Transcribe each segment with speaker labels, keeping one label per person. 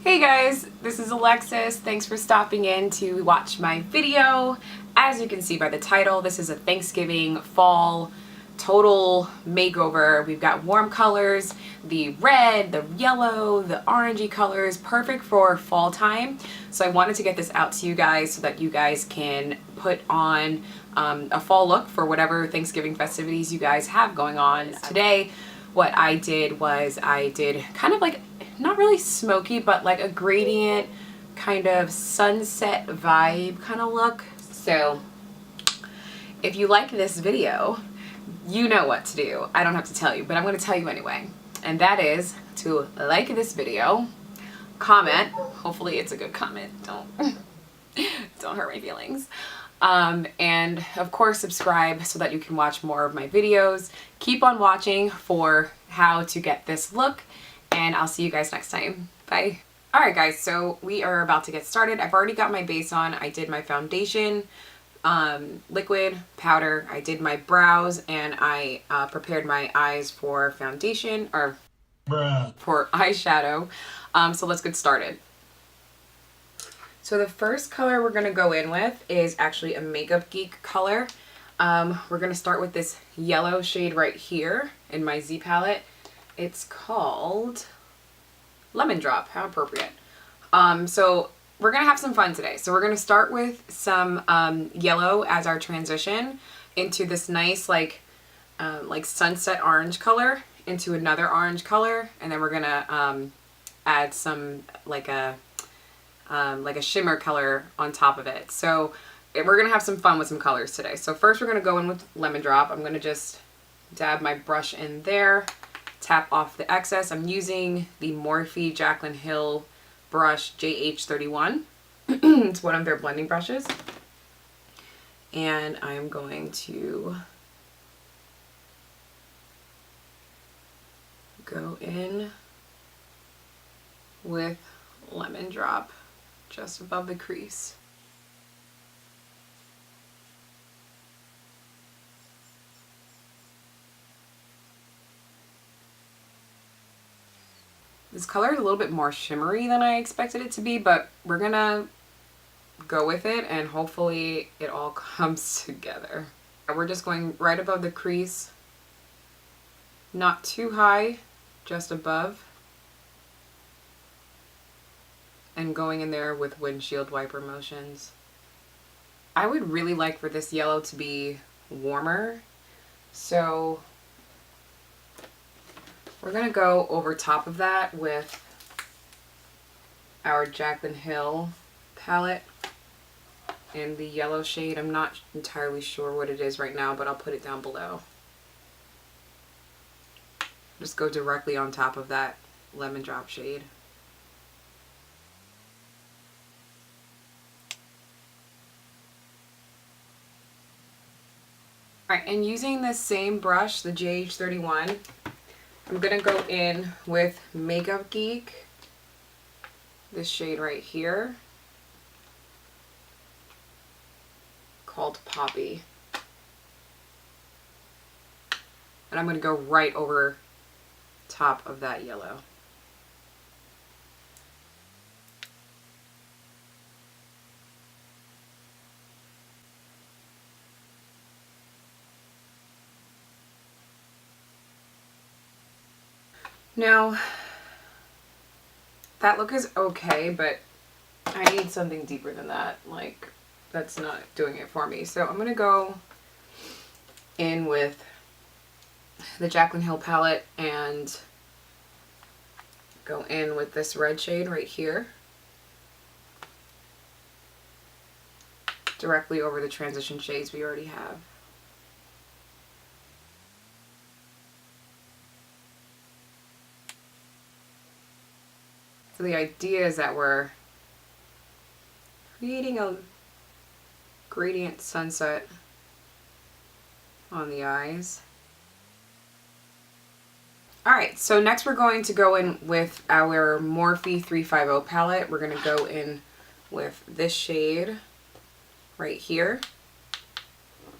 Speaker 1: Hey guys, this is Alexis. Thanks for stopping in to watch my video. As you can see by the title, this is a Thanksgiving fall total makeover. We've got warm colors, the red, the yellow, the orangey colors, perfect for fall time. So I wanted to get this out to you guys so that you guys can put on a fall look for whatever Thanksgiving festivities you guys have going on. Today, what I did was I did kind of like, not really smoky, but like a gradient kind of sunset vibe kind of look. So if you like this video, you know what to do. I don't have to tell you, but I'm going to tell you anyway. And that is to like this video, comment, hopefully it's a good comment, don't hurt my feelings. And of course subscribe so that you can watch more of my videos. Keep on watching for how to get this look, and I'll see you guys next time. Bye. Alright guys, so we are about to get started. I've already got my base on. I did my foundation, liquid, powder. I did my brows, and I prepared my eyes for foundation, or for eyeshadow. So let's get started. So the first color we're going to go in with is actually a Makeup Geek color. We're going to start with this yellow shade right here in my Z palette. It's called Lemon Drop. How appropriate. So we're going to have some fun today. So we're going to start with some yellow as our transition into this nice like sunset orange color into another orange color. And then we're going to add some like a shimmer color on top of it. So we're going to have some fun with some colors today. So first we're going to go in with Lemon Drop. I'm going to just dab my brush in there, tap off the excess. I'm using the Morphe Jaclyn Hill brush JH31. It's one of their blending brushes. And I'm going to go in with Lemon Drop just above the crease. This color is a little bit more shimmery than I expected it to be, but we're gonna go with it and hopefully it all comes together. We're just going right above the crease, not too high, just above, and going in there with windshield wiper motions. I would really like for this yellow to be warmer, so we're going to go over top of that with our Jaclyn Hill palette in the yellow shade. I'm not entirely sure what it is right now, but I'll put it down below. Just go directly on top of that Lemon Drop shade. Alright, and using this same brush, the JH31, I'm going to go in with Makeup Geek, this shade right here, called Poppy. And I'm going to go right over top of that yellow. Now, that look is okay, but I need something deeper than that. Like, that's not doing it for me. So I'm going to go in with the Jaclyn Hill palette and go in with this red shade right here, directly over the transition shades we already have. So the idea is that we're creating a gradient sunset on the eyes. Alright, so next we're going to go in with our Morphe 350 palette. We're going to go in with this shade right here.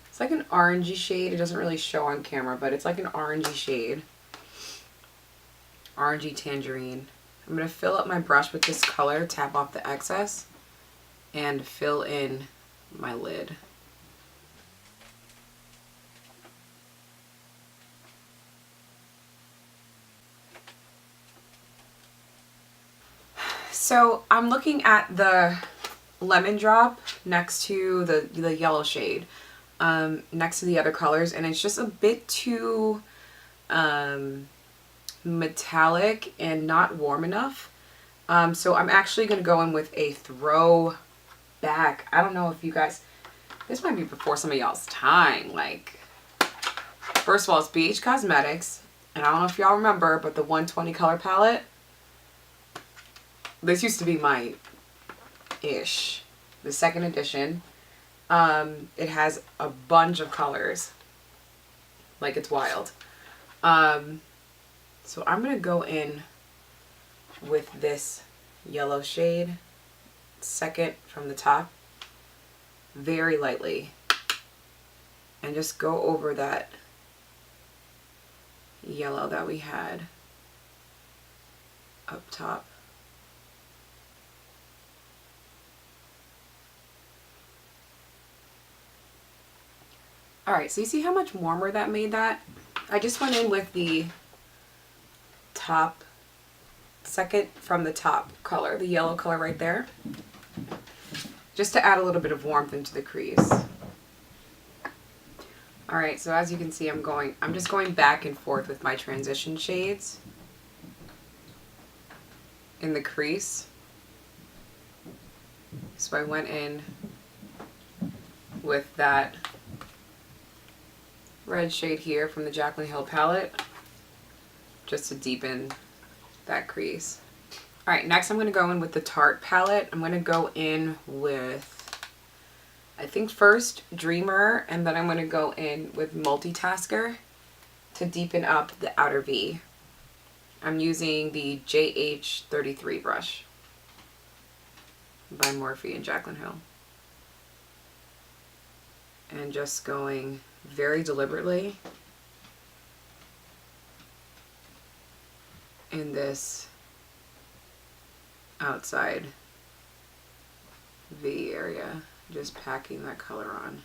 Speaker 1: It's like an orangey shade. It doesn't really show on camera, but it's like an orangey shade. Orangey tangerine. I'm going to fill up my brush with this color, tap off the excess, and fill in my lid. So I'm looking at the lemon drop next to the yellow shade, next to the other colors, and it's just a bit too metallic and not warm enough. So I'm actually going to go in with a throwback. I don't know if you guys, this might be before some of y'all's time. Like, first of all, it's BH Cosmetics, and I don't know if y'all remember, but the 120 color palette, this used to be my ish. The second edition. It has a bunch of colors. Like, it's wild. So I'm going to go in with this yellow shade, second from the top, very lightly, and just go over that yellow that we had up top. Alright, so you see how much warmer that made that? I just went in with the top, second from the top color, the yellow color right there, just to add a little bit of warmth into the crease. Alright, so as you can see, I'm just going back and forth with my transition shades in the crease. So I went in with that red shade here from the Jaclyn Hill palette, just to deepen that crease. Alright, next I'm going to go in with the Tarte palette. I'm going to go in with, I think first Dreamer, and then I'm going to go in with Multitasker to deepen up the outer V. I'm using the JH33 brush by Morphe and Jaclyn Hill. And just going very deliberately in this outside V area, just packing that color on.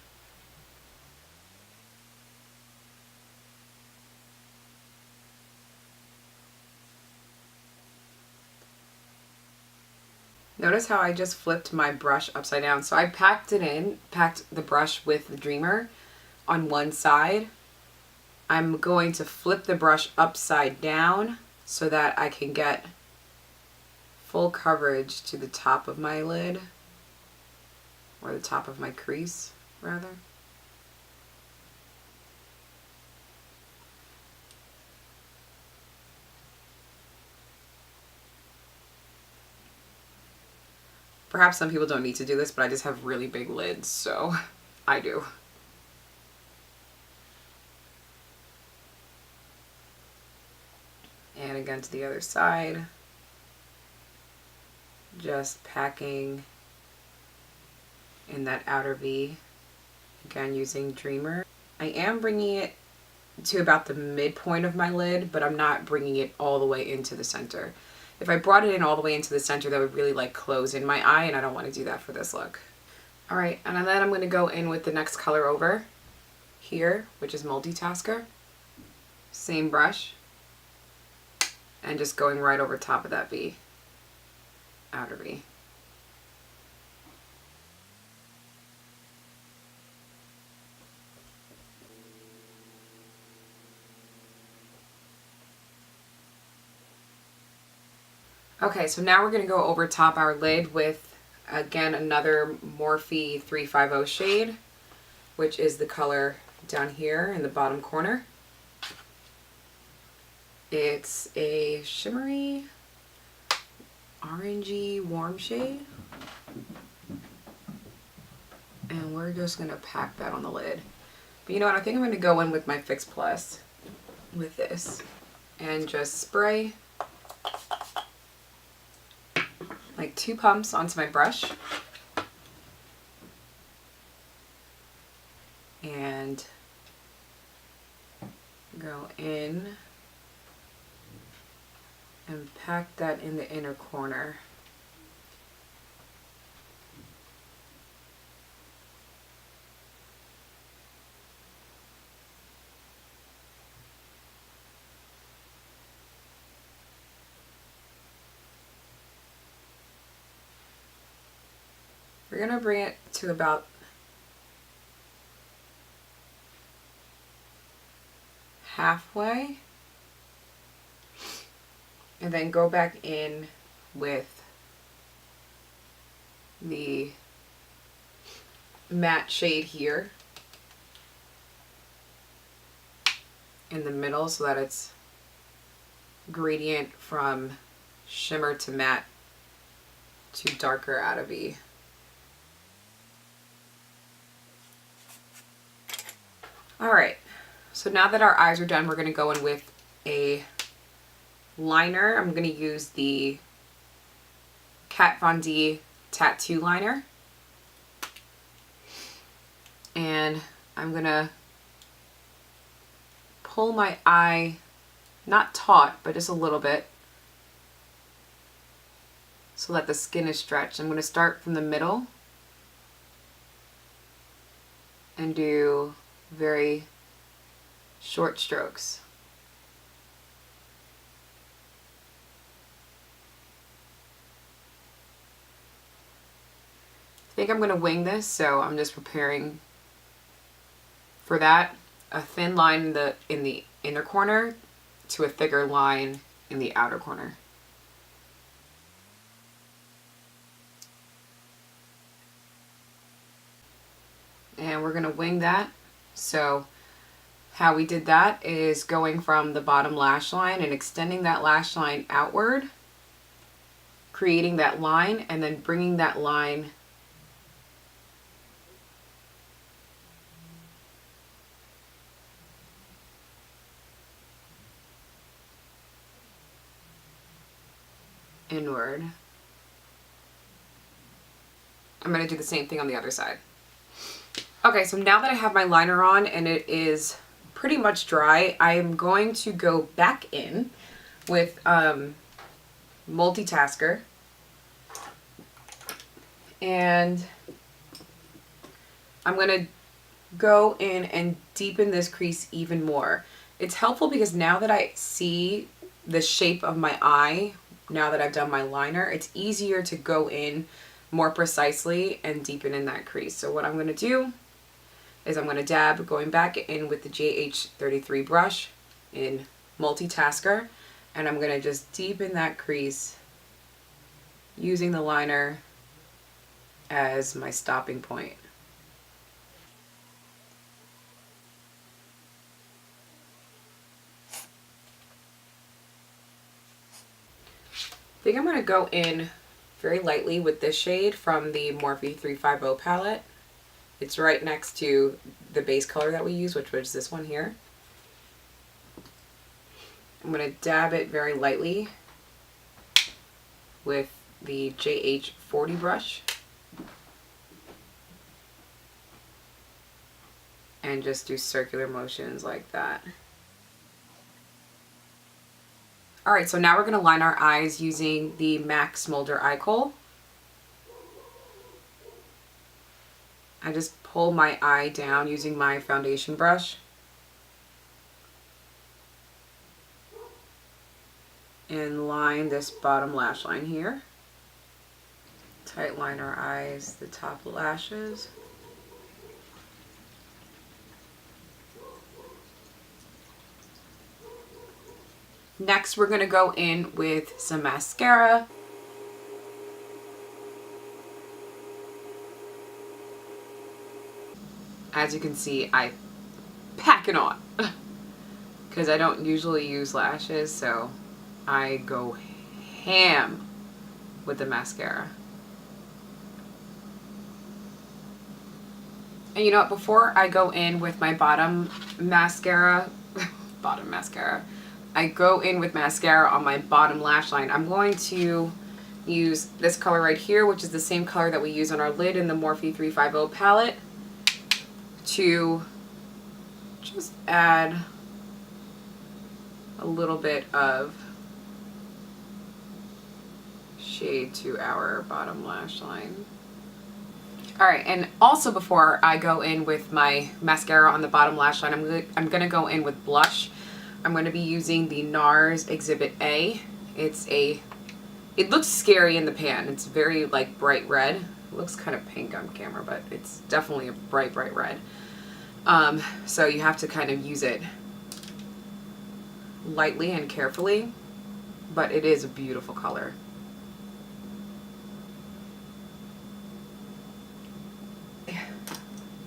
Speaker 1: Notice how I just flipped my brush upside down. So I packed the brush with the Dreamer on one side. I'm going to flip the brush upside down so that I can get full coverage to the top of my lid, or the top of my crease, rather. Perhaps some people don't need to do this, but I just have really big lids, so I do. And again to the other side, just packing in that outer V, again using Dreamer. I am bringing it to about the midpoint of my lid, but I'm not bringing it all the way into the center. If I brought it in all the way into the center, that would really like close in my eye, and I don't want to do that for this look. Alright, and then I'm going to go in with the next color over here, which is Multitasker. Same brush. And just going right over top of that V, outer V. Okay, so now we're going to go over top our lid with, again, another Morphe 350 shade, which is the color down here in the bottom corner. It's a shimmery, orangey, warm shade. And we're just going to pack that on the lid. But you know what, I think I'm going to go in with my Fix Plus with this and just spray like 2 pumps onto my brush. And go in and pack that in the inner corner. We're gonna bring it to about halfway and then go back in with the matte shade here in the middle so that it's gradient from shimmer to matte to darker out of E. Alright, so now that our eyes are done, we're going to go in with a liner. I'm going to use the Kat Von D Tattoo Liner. And I'm going to pull my eye, not taut, but just a little bit, so that the skin is stretched. I'm going to start from the middle and do very short strokes. I think I'm going to wing this, so I'm just preparing for that. A thin line in the inner corner to a thicker line in the outer corner. And we're going to wing that. So how we did that is going from the bottom lash line and extending that lash line outward, creating that line, and then bringing that line inward. I'm going to do the same thing on the other side. Okay, so now that I have my liner on and it is pretty much dry, I am going to go back in with Multitasker, and I'm going to go in and deepen this crease even more. It's helpful because now that I see the shape of my eye, now that I've done my liner, it's easier to go in more precisely and deepen in that crease. So what I'm going to do is I'm going to dab going back in with the JH33 brush in Multitasker, and I'm going to just deepen that crease using the liner as my stopping point. I think I'm going to go in very lightly with this shade from the Morphe 350 palette. It's right next to the base color that we use, which was this one here. I'm going to dab it very lightly with the JH40 brush and just do circular motions like that. Alright, so now we're going to line our eyes using the MAC Smolder Eye Kohl. I just pull my eye down using my foundation brush and line this bottom lash line here. Tight line our eyes, the top lashes. Next, we're going to go in with some mascara. As you can see, I pack it on because I don't usually use lashes, so I go ham with the mascara. And you know what, before I go in with my bottom mascara, I go in with mascara on my bottom lash line. I'm going to use this color right here, which is the same color that we use on our lid in the Morphe 350 palette, to just add a little bit of shade to our bottom lash line. Alright, and also before I go in with my mascara on the bottom lash line, I'm gonna go in with blush. I'm going to be using the Nars Exhibit A. It looks scary in the pan. It's very like bright red. It looks kind of pink on camera, but it's definitely a bright red. So you have to kind of use it lightly and carefully, but it is a beautiful color.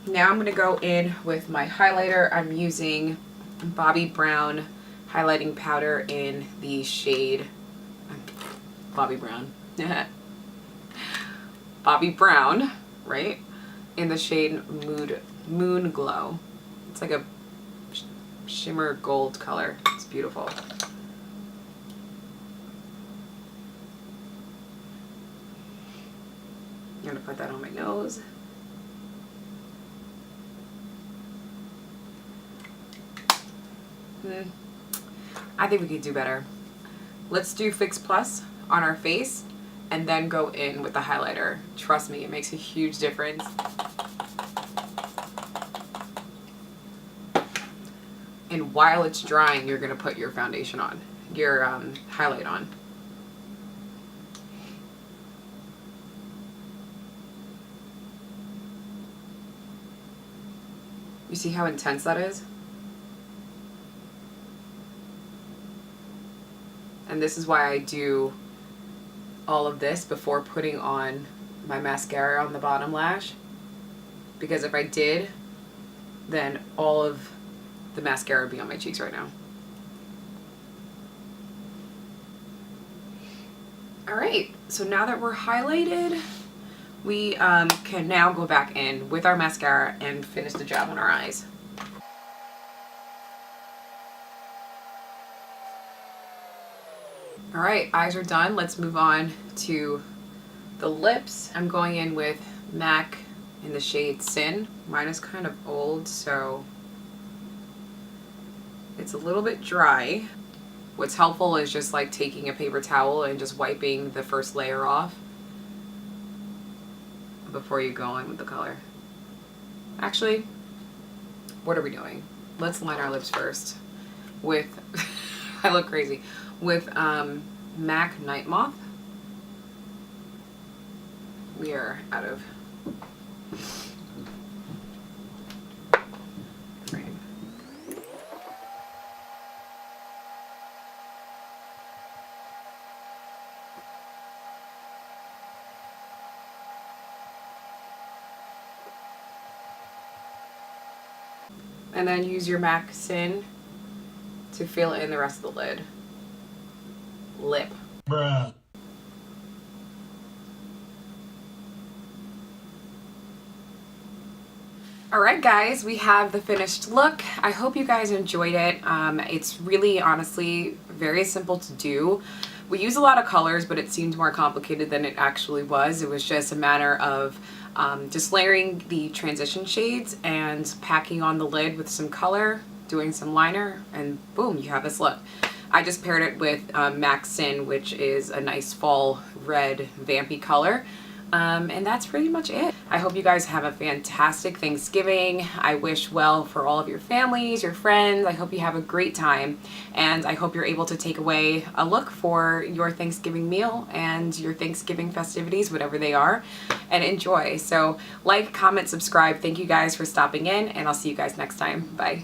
Speaker 1: Now I'm going to go in with my highlighter. I'm using Bobbi Brown highlighting powder in the shade Bobbi Brown. Bobbi Brown, right? In the shade Moon Glow. It's like a shimmer gold color. It's beautiful. I'm gonna put that on my nose. I think we could do better. Let's do Fix Plus on our face and then go in with the highlighter. Trust me, it makes a huge difference. And while it's drying, you're gonna put your foundation on, your highlight on. You see how intense that is? And this is why I do all of this before putting on my mascara on the bottom lash. Because if I did, then all of the mascara would be on my cheeks right now. Alright, so now that we're highlighted, we can now go back in with our mascara and finish the job on our eyes. Alright, eyes are done. Let's move on to the lips. I'm going in with MAC in the shade Sin. Mine is kind of old, so it's a little bit dry. What's helpful is just like taking a paper towel and just wiping the first layer off before you go in with the color. Actually, what are we doing? Let's line our lips first with, I look crazy, with MAC Night Moth. We are out of frame. And then use your MAC Sin to fill in the rest of the lip. Bruh. Alright guys, we have the finished look. I hope you guys enjoyed it. It's really honestly very simple to do. We use a lot of colors, but it seemed more complicated than it actually was. It was just a matter of just layering the transition shades and packing on the lid with some color, doing some liner, and boom, you have this look. I just paired it with MAC Sin, which is a nice fall red vampy color. And that's pretty much it. I hope you guys have a fantastic Thanksgiving. I wish well for all of your families, your friends. I hope you have a great time. And I hope you're able to take away a look for your Thanksgiving meal and your Thanksgiving festivities, whatever they are, and enjoy. So like, comment, subscribe. Thank you guys for stopping in, and I'll see you guys next time. Bye.